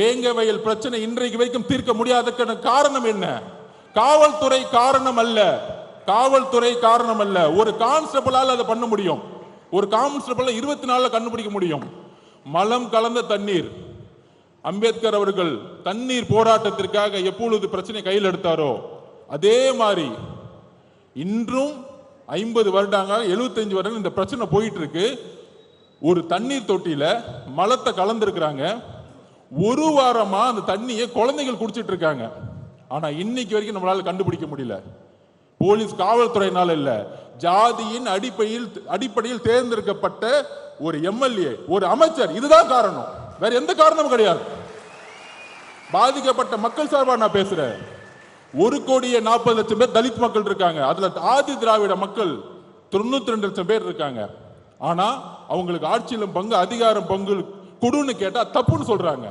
வேங்க வயல் பிரச்சனை இன்றைக்கு வரைக்கும் தீர்க்க முடியாததுக்கான காரணம் என்ன? காவல்துறை காரணம் அல்ல. காவல்துறை காரணம் அல்ல. ஒரு கான்ஸ்டபிளால் அதை பண்ண முடியும். ஒரு கான்ஸ்டபிள் 24 கண்டுபிடிக்க முடியும். மலம் கலந்த தண்ணீர். அம்பேத்கர் அவர்கள் தண்ணீர் போராட்டத்திற்காக எப்பொழுது பிரச்சனை கையில் எடுத்தாரோ அதே மாதிரி இன்றும் 50 வருடங்கள் 75 வருடங்கள் இந்த பிரச்சனை போயிட்டு இருக்கு. ஒரு தண்ணீர் தொட்டியில மலத்தை கலந்துருக்கிறாங்க. ஒரு வாரமா அந்த தண்ணியை குழந்தைகள் குடிச்சிட்டு இருக்காங்க. ஆனா இன்னைக்கு வரைக்கும் நம்மளால கண்டுபிடிக்க முடியல. போலீஸ் காவல்துறையினால இல்ல, ஜாதியின் அடிப்படையில் தேர்ந்தெடுக்கப்பட்ட ஒரு எம்எல்ஏ, ஒரு அமைச்சர், இதுதான் காரணம். வேற எந்த காரணமும் கிடையாது. பாதிக்கப்பட்ட மக்கள் சார்பா நான் பேசுறேன். 1,40,00,000 பேர் தலித் மக்கள் இருக்காங்க. அதுல ஆதி திராவிட மக்கள் 92 லட்சம் பேர் இருக்காங்க. ஆனா அவங்களுக்கு ஆட்சியிலும் பங்கு அதிகாரம் பங்கு கொடுன்னு கேட்டா தப்புன்னு சொல்றாங்க.